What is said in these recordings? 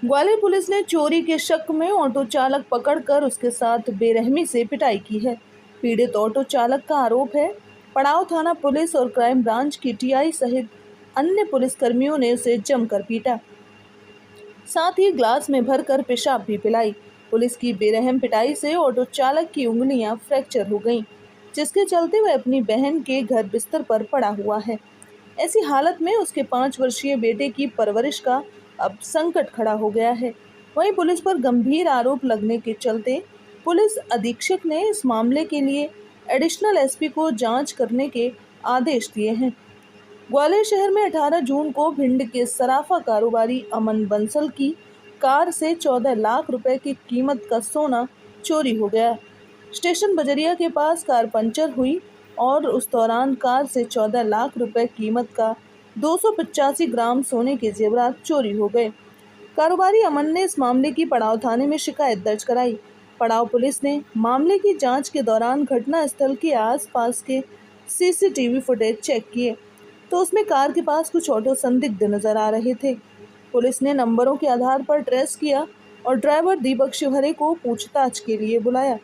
Gwalior police ने चोरी के शक में ऑटो चालक पकड़कर उसके साथ बेरहमी से पिटाई की है। पीड़ित ऑटो चालक का आरोप है पड़ाव थाना पुलिस और क्राइम ब्रांच की टीआई सहित अन्य पुलिसकर्मियों ने उसे जमकर पीटा, साथ ही ग्लास में भरकर पेशाब भी पिलाई। पुलिस की बेरहम पिटाई से ऑटो चालक की उंगलियां फ्रैक्चर हो गईं, जिसके चलते वह अपनी बहन के घर बिस्तर पर पड़ा हुआ है। ऐसी हालत में उसके 5 वर्षीय बेटे की परवरिश का अब संकट खड़ा हो गया है। वहीं पुलिस पर गंभीर आरोप लगने के चलते पुलिस अधीक्षक ने इस मामले के लिए एडिशनल एसपी को जांच करने के आदेश दिए हैं। ग्वालियर शहर में 18 जून को भिंड के सराफा कारोबारी अमन बंसल की कार से 14 लाख रुपए की कीमत का सोना चोरी हो गया। स्टेशन बजरिया के पास कार पंचर हुई और उस दौरान कार से 14 लाख रुपए कीमत का 285 ग्राम सोने के जेवरात चोरी हो गए। कारोबारी अमन ने इस मामले की पड़ाव थाने में शिकायत दर्ज कराई। पड़ाव पुलिस ने मामले की जांच के दौरान घटना स्थल के आसपास के सीसीटीवी फुटेज चेक किए तो उसमें कार के पास कुछ ऑटो संदिग्ध नजर आ रहे थे। पुलिस ने नंबरों के आधार पर ट्रेस किया और ड्राइवर दीपक शिवहरे को पूछताछ के लिए बुलाया।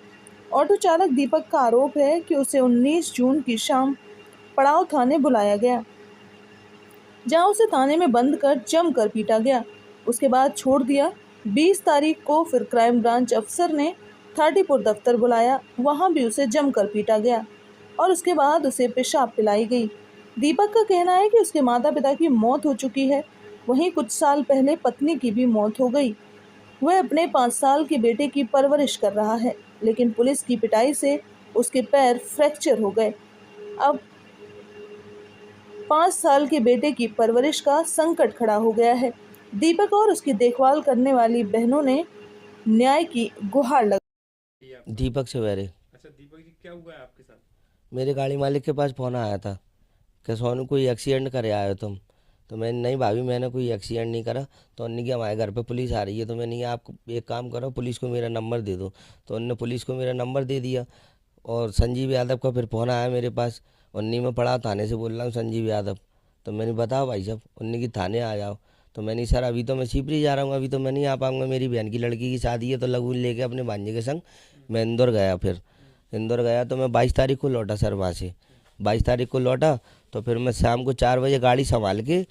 ऑटो चालक दीपक का आरोप है कि उसे 19 जून की शाम पड़ाव थाने बुलाया गया, जहां उसे थाने में बंद कर जमकर पीटा गया। उसके बाद छोड़ दिया। 20 तारीख को फिर क्राइम ब्रांच अफसर ने थाटीपुर दफ्तर बुलाया, वहां भी उसे जमकर पीटा गया और उसके बाद उसे पेशाब पिलाई गई। दीपक का कहना है कि उसके माता पिता की मौत हो चुकी है, वहीं कुछ साल पहले पत्नी की भी मौत हो गई। वह अपने 5 साल के बेटे की परवरिश कर रहा है, लेकिन पुलिस की पिटाई से उसके पैर फ्रैक्चर हो गए। अब 5 साल के बेटे की परवरिश का संकट खड़ा हो गया है। दीपक और उसकी देखभाल करने वाली बहनों ने न्याय की गुहार लगाई। दीपक सवेरे। अच्छा दीपक जी, क्या हुआ है आपके साथ? मेरे गाड़ी मालिक के पास फ़ोन आया था कि सोनू कोई एक्सीडेंट करे आए हो तुम। तो मैंने नहीं भाभी, मैंने कोई एक्सीडेंट नहीं करा। तो उन्होंने कि हमारे घर पे पुलिस आ रही है। तो मैंने कहा आप एक काम करो, पुलिस को मेरा नंबर दे दो। तो उन्होंने पुलिस को मेरा नंबर दे दिया और संजीव यादव का फिर फ़ोन आया मेरे पास। उन्नी में पड़ा थाने से बोल रहा हूँ संजीव यादव। तो मैंने बताओ भाई साहब, उन्नी की थाने आ जाओ। तो मैंने सर अभी तो मैं शिवपुरी जा रहा हूँ, अभी तो मैं नहीं आ पाऊँगा, मेरी बहन की लड़की की शादी है। तो लगू लेके अपने भांजे के संग मैं इंदौर गया। फिर इंदौर गया तो मैं 22 तारीख को लौटा सर वहाँ से। 22 तारीख को लौटा तो फिर मैं शाम को 4 बजे गाड़ी संभाल के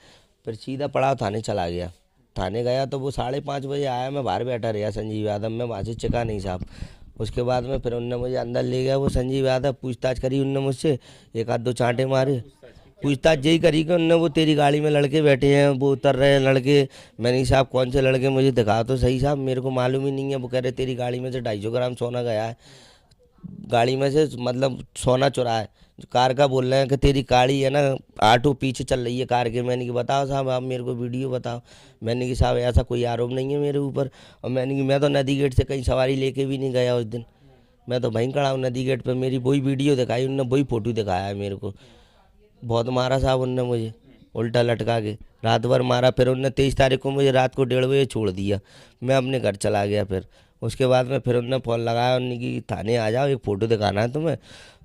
फिर सीधा पड़ाव थाने चला गया। थाने गया तो वो 5:30 बजे आया, मैं बाहर बैठा रहा संजीव यादव, मैं वहाँ से चका नहीं साहब। उसके बाद में फिर उनने मुझे अंदर ले गया वो संजीव यादव, पूछताछ करी उनने मुझसे, एक आध दो चांटे मारे। पूछताछ यही करी कि उनने वो तेरी गाड़ी में लड़के बैठे हैं, वो उतर रहे हैं लड़के। मैंने साहब कौन से लड़के, मुझे दिखा तो सही साहब, मेरे को मालूम ही नहीं है। वो कह रहे तेरी गाड़ी में से 250 ग्राम सोना गया है, गाड़ी में से मतलब सोना चुरा है। कार का बोल रहे हैं कि तेरी गाड़ी है ना ऑटो पीछे चल रही है कार के। मैंने कि बताओ साहब, आप मेरे को वीडियो बताओ। मैंने कि साहब ऐसा कोई आरोप नहीं है मेरे ऊपर। और मैंने कि मैं तो नदी गेट से कहीं सवारी लेके भी नहीं गया उस दिन, मैं तो वहीं खड़ा हूँ नदी गेट पर। मेरी वही वीडियो दिखाई उनने, वही फ़ोटो दिखाया है मेरे को। बहुत मारा साहब उनने मुझे, उल्टा लटका के रात भर मारा। फिर उनने 23 तारीख को मुझे रात को 1:30 बजे छोड़ दिया, मैं अपने घर चला गया। फिर उसके बाद में फिर उनने फ़ोन लगाया, उन्होंने कि थाने आ जाओ, एक फ़ोटो दिखाना है तुम्हें,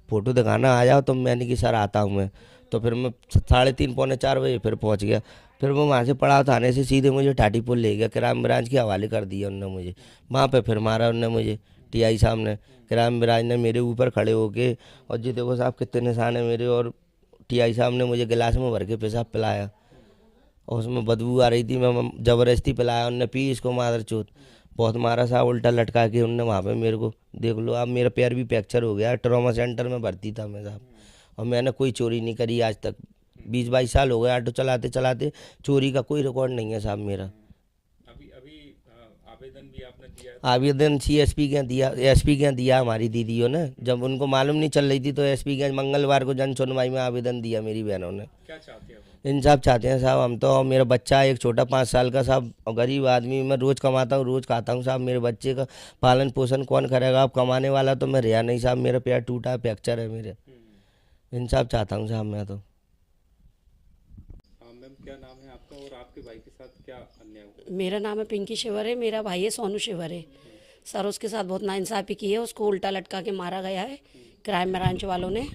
फ़ोटो दिखाना आ जाओ। तो मैंने कि सर आता हूँ मैं। तो फिर मैं 3:30 पौने 4 बजे फिर पहुँच गया। फिर वो वहाँ से पड़ाव थाने से सीधे मुझे टाटीपुर ले गया, क्राइम ब्रांच के हवाले कर दिया उनने मुझे। वहाँ पे फिर मारा उनने मुझे, टीआई साहब ने, क्राइम ब्रांच ने मेरे ऊपर खड़े होके। और जी देखो साहब कितने निशान है मेरे। और टीआई साहब ने मुझे गिलास में भर के पेशाब पिलाया और उसमें बदबू आ रही थी, मैं ज़बरदस्ती पिलाया। उनने पी इसको मादर चोत, बहुत मारा साहब, उल्टा लटका के उनने वहाँ पे मेरे को। देख लो आप, मेरा पैर भी फ्रैक्चर हो गया, ट्रॉमा सेंटर में भर्ती था मैं साहब। और मैंने कोई चोरी नहीं करी आज तक, 20-22 साल हो गए ऑटो चलाते चलाते, चोरी का कोई रिकॉर्ड नहीं है साहब मेरा। अभी अभी आवेदन भी आपने दिया है? आवेदन सीएसपी के यहाँ दिया, एसपी के यहाँ दिया हमारी दीदियों ने। जब उनको मालूम नहीं चल रही थी तो एसपी के यहाँ मंगलवार को जन सुनवाई में आवेदन दिया मेरी बहनों ने। क्या चाहते हैं आप? इंसाफ चाहते हैं साहब हम तो। और मेरा बच्चा एक छोटा 5 साल का साहब, और गरीब आदमी, मैं रोज़ कमाता हूँ रोज़ खाता हूँ साहब। मेरे बच्चे का पालन पोषण कौन करेगा? अब कमाने वाला तो मैं रहा नहीं साहब, मेरा पैर टूटा है, फ्रैक्चर है मेरे। इंसाफ चाहता हूँ साहब मैं तो। हाँ मैम, क्या नाम है आपका और आपके भाई के साथ क्या अन्याय हुआ? मेरा नाम है पिंकी शिवरे, मेरा भाई है सोनू शिवरे। सर उसके साथ बहुत नाइंसाफ़ी की है, उसको उल्टा लटका के मारा गया है क्राइम ब्रांच वालों ने।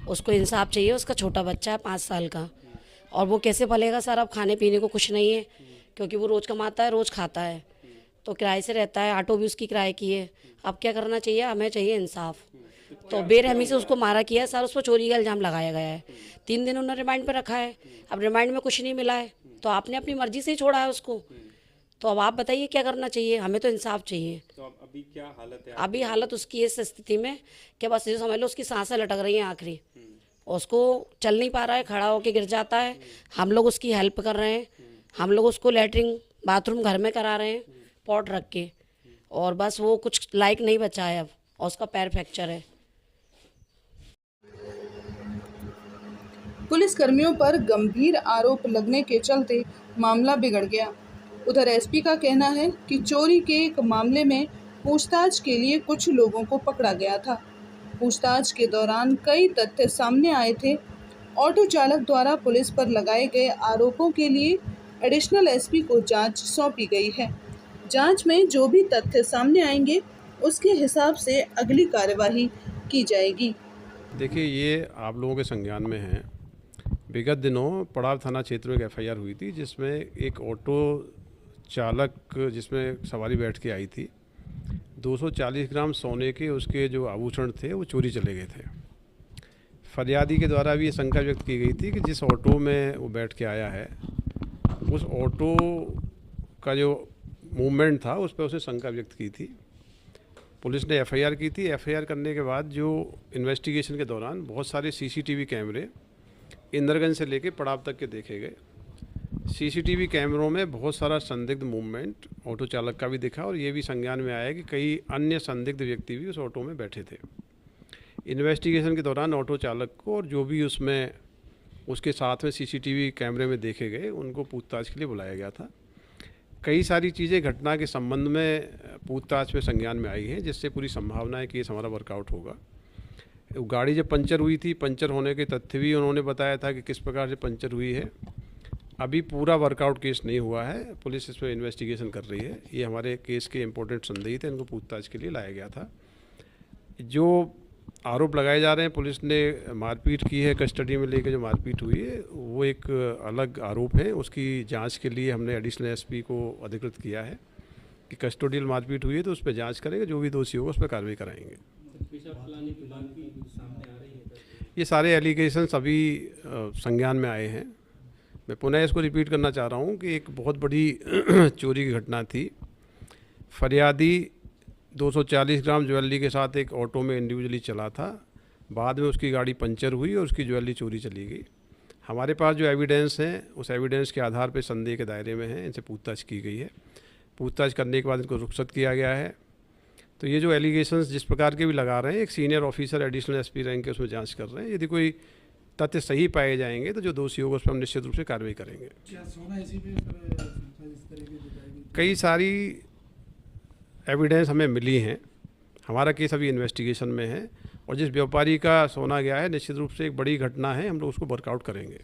उसको इंसाफ चाहिए, उसका छोटा बच्चा है 5 साल का, और वो कैसे पलेगा सर? अब खाने पीने को कुछ नहीं है, क्योंकि वो रोज़ कमाता है रोज़ खाता है। तो किराए से रहता है, ऑटो भी उसकी किराए की है। अब क्या करना चाहिए, हमें चाहिए इंसाफ। तो बेरहमी से उसको मारा किया है सर, उस पर चोरी का इल्ज़ाम लगाया गया है। 3 दिन उन्होंने रिमांड पर रखा है, अब रिमांड में कुछ नहीं मिला है, तो आपने अपनी मर्जी से ही छोड़ा है उसको। तो अब आप बताइए क्या करना चाहिए, हमें तो इंसाफ चाहिए। तो अब अभी क्या हालत है? अभी हालत उसकी इस स्थिति में कि बस ये समझ लो उसकी सांसें लटक रही हैं आखिरी, उसको चल नहीं पा रहा है, खड़ा होके गिर जाता है। हम लोग उसकी हेल्प कर रहे हैं, हम लोग उसको लेटरिन बाथरूम घर में करा रहे हैं पॉट रख के, और बस वो कुछ लायक नहीं बचा है अब, और उसका पैर फ्रैक्चर है। पुलिस कर्मियों पर गंभीर आरोप लगने के चलते मामला बिगड़ गया। उधर एसपी का कहना है कि चोरी के एक मामले में पूछताछ के लिए कुछ लोगों को पकड़ा गया था। पूछताछ के दौरान कई तथ्य सामने आए थे। ऑटो चालक द्वारा पुलिस पर लगाए गए आरोपों के लिए एडिशनल एसपी को जांच सौंपी गई है। जांच में जो भी तथ्य सामने आएंगे उसके हिसाब से अगली कार्यवाही की जाएगी। देखिए, ये आप लोगों के संज्ञान में है। विगत दिनों पड़ाव थाना क्षेत्र में एक एफआईआर हुई थी, जिसमें एक ऑटो चालक जिसमें सवारी बैठ के आई थी, 240 ग्राम सोने के उसके जो आभूषण थे वो चोरी चले गए थे। फरियादी के द्वारा भी ये शंका व्यक्त की गई थी कि जिस ऑटो में वो बैठ के आया है, उस ऑटो का जो मूवमेंट था उस पर उसने शंका व्यक्त की थी। पुलिस ने एफआईआर की थी। एफआईआर करने के बाद जो इन्वेस्टिगेशन के दौरान बहुत सारे सीसीटीवी कैमरे इंदरगंज से लेके पड़ाव तक के देखे गए। सीसीटीवी कैमरों में बहुत सारा संदिग्ध मूवमेंट ऑटो चालक का भी दिखा, और ये भी संज्ञान में आया कि कई अन्य संदिग्ध व्यक्ति भी उस ऑटो में बैठे थे। इन्वेस्टिगेशन के दौरान ऑटो चालक को और जो भी उसमें उसके साथ में सीसीटीवी कैमरे में देखे गए उनको पूछताछ के लिए बुलाया गया था। कई सारी चीज़ें घटना के संबंध में पूछताछ में संज्ञान में आई हैं, जिससे पूरी संभावना है कि केस हमारा वर्कआउट होगा। गाड़ी जब पंचर हुई थी, पंचर होने के तथ्य भी उन्होंने बताया था कि किस प्रकार से पंचर हुई है। अभी पूरा वर्कआउट केस नहीं हुआ है, पुलिस इस पर इन्वेस्टिगेशन कर रही है। ये हमारे केस के इम्पोर्टेंट संदेही थे, इनको पूछताछ के लिए लाया गया था। जो आरोप लगाए जा रहे हैं, पुलिस ने मारपीट की है, कस्टडी में लेकर जो मारपीट हुई है वो एक अलग आरोप है। उसकी जांच के लिए हमने एडिशनल एसपी को अधिकृत किया है कि कस्टोडियल मारपीट हुई है तो उस पर जांच करेंगे, जो भी दोषी होगा उस पर कार्रवाई कराएंगे। ये सारे एलिगेशंस अभी संज्ञान में आए हैं। मैं पुनः इसको रिपीट करना चाह रहा हूँ कि एक बहुत बड़ी चोरी की घटना थी। फरियादी 240 ग्राम ज्वेलरी के साथ एक ऑटो में इंडिविजुअली चला था। बाद में उसकी गाड़ी पंचर हुई और उसकी ज्वेलरी चोरी चली गई। हमारे पास जो एविडेंस हैं उस एविडेंस के आधार पर संदेह के दायरे में है, इनसे पूछताछ की गई है। पूछताछ करने के बाद इनको रुखसत किया गया है। तो ये जो एलिगेशंस जिस प्रकार के भी लगा रहे हैं, एक senior officer additional SP rank के उसमें जांच कर रहे हैं। यदि कोई तथ्य सही पाए जाएंगे तो जो दोषी होगा उस पर हम निश्चित रूप से कार्रवाई करेंगे। कई सारी एविडेंस हमें मिली हैं। हमारा केस अभी इन्वेस्टिगेशन में है, और जिस व्यापारी का सोना गया है निश्चित रूप से एक बड़ी घटना है, हम लोग उसको वर्कआउट करेंगे।